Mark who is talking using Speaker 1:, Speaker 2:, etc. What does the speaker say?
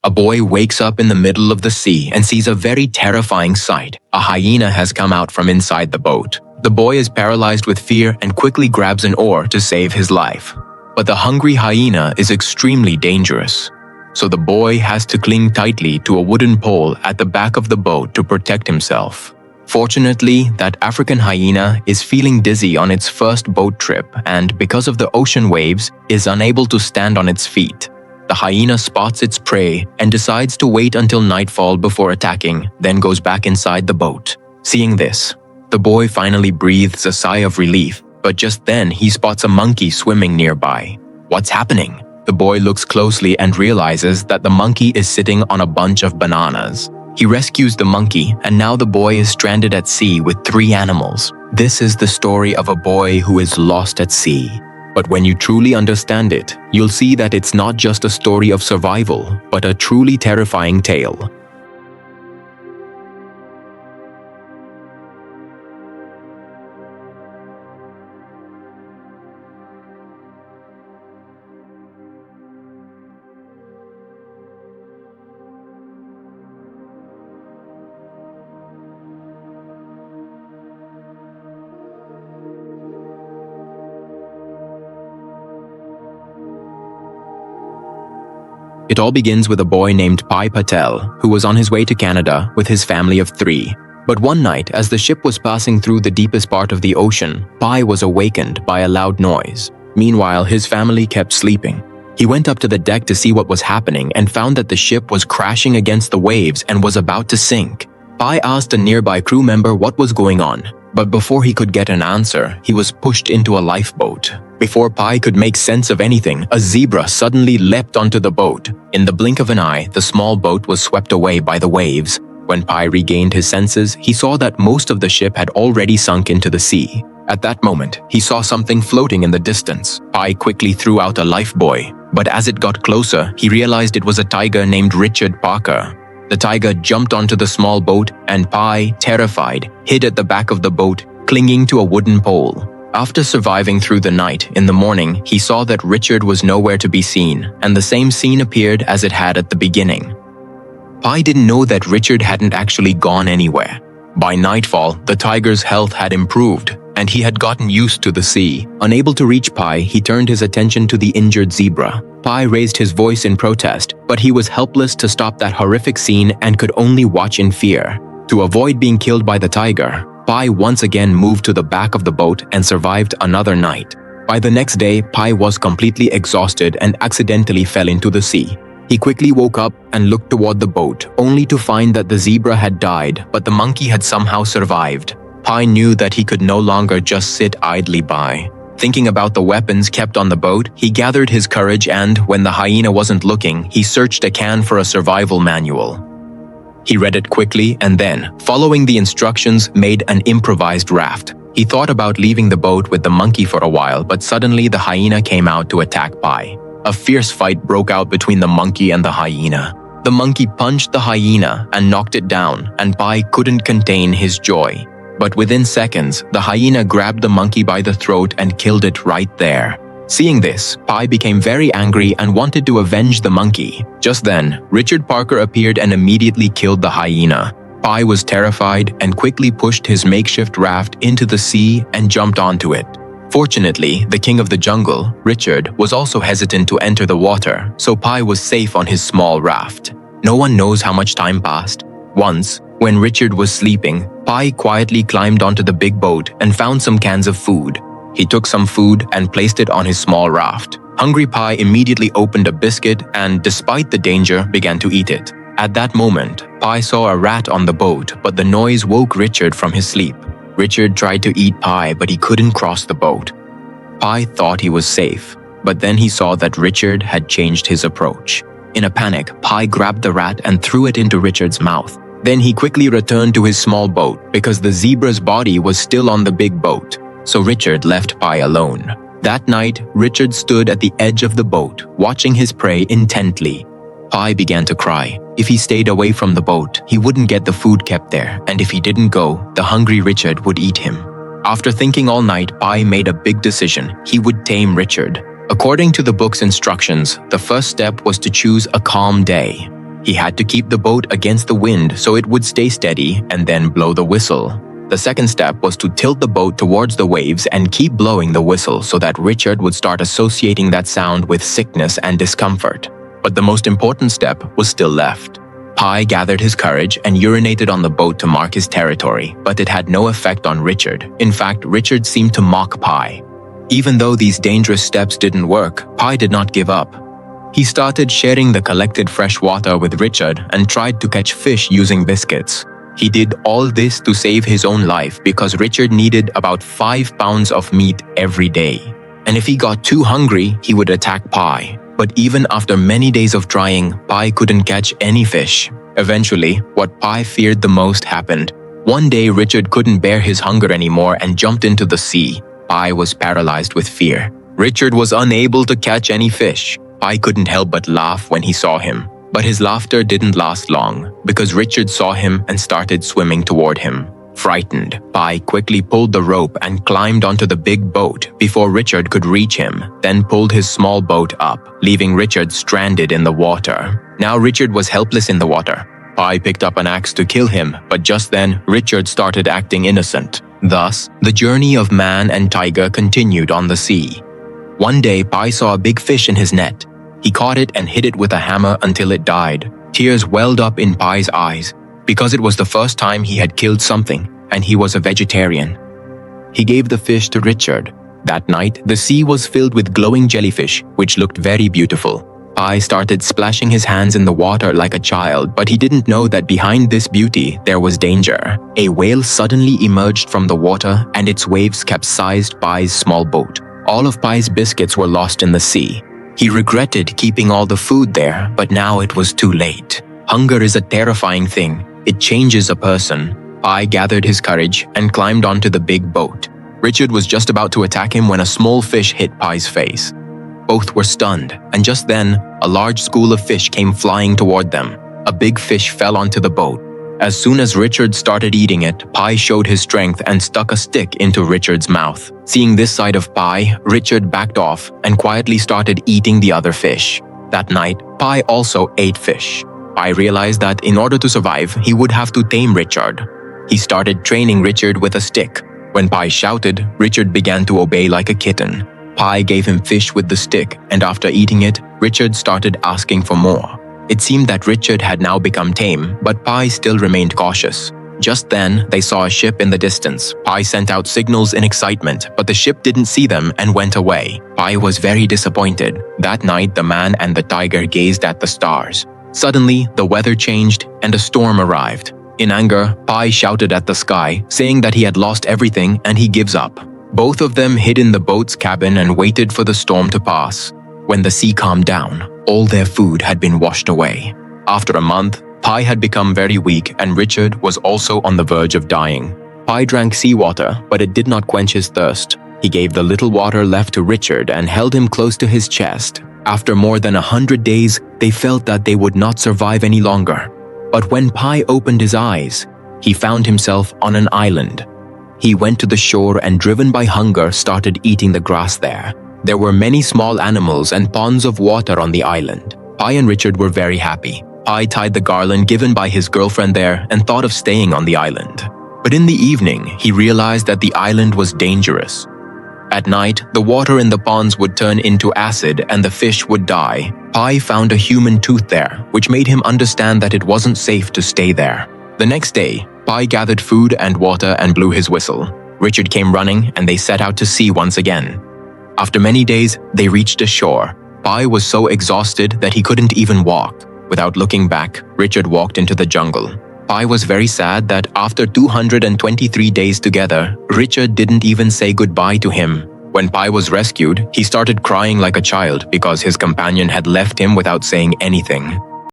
Speaker 1: A boy wakes up in the middle of the sea and sees a very terrifying sight. A hyena has come out from inside the boat. The boy is paralyzed with fear and quickly grabs an oar to save his life. But the hungry hyena is extremely dangerous. So the boy has to cling tightly to a wooden pole at the back of the boat to protect himself. Fortunately, that African hyena is feeling dizzy on its first boat trip and, because of the ocean waves, is unable to stand on its feet. The hyena spots its prey and decides to wait until nightfall before attacking, then goes back inside the boat. Seeing this, the boy finally breathes a sigh of relief, but just then he spots a monkey swimming nearby. What's happening? The boy looks closely and realizes that the monkey is sitting on a bunch of bananas. He rescues the monkey, and now the boy is stranded at sea with 3 animals. This is the story of a boy who is lost at sea. But when you truly understand it, you'll see that it's not just a story of survival, but a truly terrifying tale. It all begins with a boy named Pi Patel, who was on his way to Canada with his family of 3. But one night, as the ship was passing through the deepest part of the ocean, Pi was awakened by a loud noise. Meanwhile, his family kept sleeping. He went up to the deck to see what was happening and found that the ship was crashing against the waves and was about to sink. Pi asked a nearby crew member what was going on, but before he could get an answer, he was pushed into a lifeboat. Before Pi could make sense of anything, a zebra suddenly leapt onto the boat. In the blink of an eye, the small boat was swept away by the waves. When Pi regained his senses, he saw that most of the ship had already sunk into the sea. At that moment, he saw something floating in the distance. Pi quickly threw out a lifebuoy, but as it got closer, he realized it was a tiger named Richard Parker. The tiger jumped onto the small boat, and Pi, terrified, hid at the back of the boat, clinging to a wooden pole. After surviving through the night, in the morning, he saw that Richard was nowhere to be seen, and the same scene appeared as it had at the beginning. Pi didn't know that Richard hadn't actually gone anywhere. By nightfall, the tiger's health had improved, and he had gotten used to the sea. Unable to reach Pi, he turned his attention to the injured zebra. Pi raised his voice in protest, but he was helpless to stop that horrific scene and could only watch in fear. To avoid being killed by the tiger, Pi once again moved to the back of the boat and survived another night. By the next day, Pi was completely exhausted and accidentally fell into the sea. He quickly woke up and looked toward the boat, only to find that the zebra had died, but the monkey had somehow survived. Pi knew that he could no longer just sit idly by. Thinking about the weapons kept on the boat, he gathered his courage and, when the hyena wasn't looking, he searched a can for a survival manual. He read it quickly and then, following the instructions, made an improvised raft. He thought about leaving the boat with the monkey for a while, but suddenly the hyena came out to attack Pi. A fierce fight broke out between the monkey and the hyena. The monkey punched the hyena and knocked it down, and Pi couldn't contain his joy. But within seconds, the hyena grabbed the monkey by the throat and killed it right there. Seeing this, Pi became very angry and wanted to avenge the monkey. Just then, Richard Parker appeared and immediately killed the hyena. Pi was terrified and quickly pushed his makeshift raft into the sea and jumped onto it. Fortunately, the king of the jungle, Richard, was also hesitant to enter the water, so Pi was safe on his small raft. No one knows how much time passed. Once, when Richard was sleeping, Pi quietly climbed onto the big boat and found some cans of food. He took some food and placed it on his small raft. Hungry Pi immediately opened a biscuit and, despite the danger, began to eat it. At that moment, Pi saw a rat on the boat, but the noise woke Richard from his sleep. Richard tried to eat Pi, but he couldn't cross the boat. Pi thought he was safe, but then he saw that Richard had changed his approach. In a panic, Pi grabbed the rat and threw it into Richard's mouth. Then he quickly returned to his small boat because the zebra's body was still on the big boat. So Richard left Pi alone. That night, Richard stood at the edge of the boat, watching his prey intently. Pi began to cry. If he stayed away from the boat, he wouldn't get the food kept there, and if he didn't go, the hungry Richard would eat him. After thinking all night, Pi made a big decision. He would tame Richard. According to the book's instructions, the first step was to choose a calm day. He had to keep the boat against the wind so it would stay steady and then blow the whistle. The second step was to tilt the boat towards the waves and keep blowing the whistle so that Richard would start associating that sound with sickness and discomfort. But the most important step was still left. Pi gathered his courage and urinated on the boat to mark his territory, but it had no effect on Richard. In fact, Richard seemed to mock Pi. Even though these dangerous steps didn't work, Pi did not give up. He started sharing the collected fresh water with Richard and tried to catch fish using biscuits. He did all this to save his own life because Richard needed about 5 pounds of meat every day. And if he got too hungry, he would attack Pi. But even after many days of trying, Pi couldn't catch any fish. Eventually, what Pi feared the most happened. One day, Richard couldn't bear his hunger anymore and jumped into the sea. Pi was paralyzed with fear. Richard was unable to catch any fish. Pi couldn't help but laugh when he saw him. But his laughter didn't last long, because Richard saw him and started swimming toward him. Frightened, Pi quickly pulled the rope and climbed onto the big boat before Richard could reach him, then pulled his small boat up, leaving Richard stranded in the water. Now Richard was helpless in the water. Pi picked up an axe to kill him, but just then, Richard started acting innocent. Thus, the journey of man and tiger continued on the sea. One day, Pi saw a big fish in his net. He caught it and hit it with a hammer until it died. Tears welled up in Pi's eyes, because it was the first time he had killed something, and he was a vegetarian. He gave the fish to Richard. That night, the sea was filled with glowing jellyfish, which looked very beautiful. Pi started splashing his hands in the water like a child, but he didn't know that behind this beauty, there was danger. A whale suddenly emerged from the water, and its waves capsized Pi's small boat. All of Pi's biscuits were lost in the sea. He regretted keeping all the food there, but now it was too late. Hunger is a terrifying thing. It changes a person. Pi gathered his courage and climbed onto the big boat. Richard was just about to attack him when a small fish hit Pi's face. Both were stunned, and just then, a large school of fish came flying toward them. A big fish fell onto the boat. As soon as Richard started eating it, Pi showed his strength and stuck a stick into Richard's mouth. Seeing this side of Pi, Richard backed off and quietly started eating the other fish. That night, Pi also ate fish. Pi realized that in order to survive, he would have to tame Richard. He started training Richard with a stick. When Pi shouted, Richard began to obey like a kitten. Pi gave him fish with the stick, and after eating it, Richard started asking for more. It seemed that Richard had now become tame, but Pi still remained cautious. Just then, they saw a ship in the distance. Pi sent out signals in excitement, but the ship didn't see them and went away. Pi was very disappointed. That night, the man and the tiger gazed at the stars. Suddenly, the weather changed and a storm arrived. In anger, Pi shouted at the sky, saying that he had lost everything and he gives up. Both of them hid in the boat's cabin and waited for the storm to pass. When the sea calmed down, all their food had been washed away. After a month, Pi had become very weak and Richard was also on the verge of dying. Pi drank seawater, but it did not quench his thirst. He gave the little water left to Richard and held him close to his chest. After more than 100 days, they felt that they would not survive any longer. But when Pi opened his eyes, he found himself on an island. He went to the shore and, driven by hunger, started eating the grass there. There were many small animals and ponds of water on the island. Pi and Richard were very happy. Pi tied the garland given by his girlfriend there and thought of staying on the island. But in the evening, he realized that the island was dangerous. At night, the water in the ponds would turn into acid and the fish would die. Pi found a human tooth there, which made him understand that it wasn't safe to stay there. The next day, Pi gathered food and water and blew his whistle. Richard came running and they set out to sea once again. After many days, they reached the shore. Pi was so exhausted that he couldn't even walk. Without looking back, Richard walked into the jungle. Pi was very sad that after 223 days together, Richard didn't even say goodbye to him. When Pi was rescued, he started crying like a child because his companion had left him without saying anything.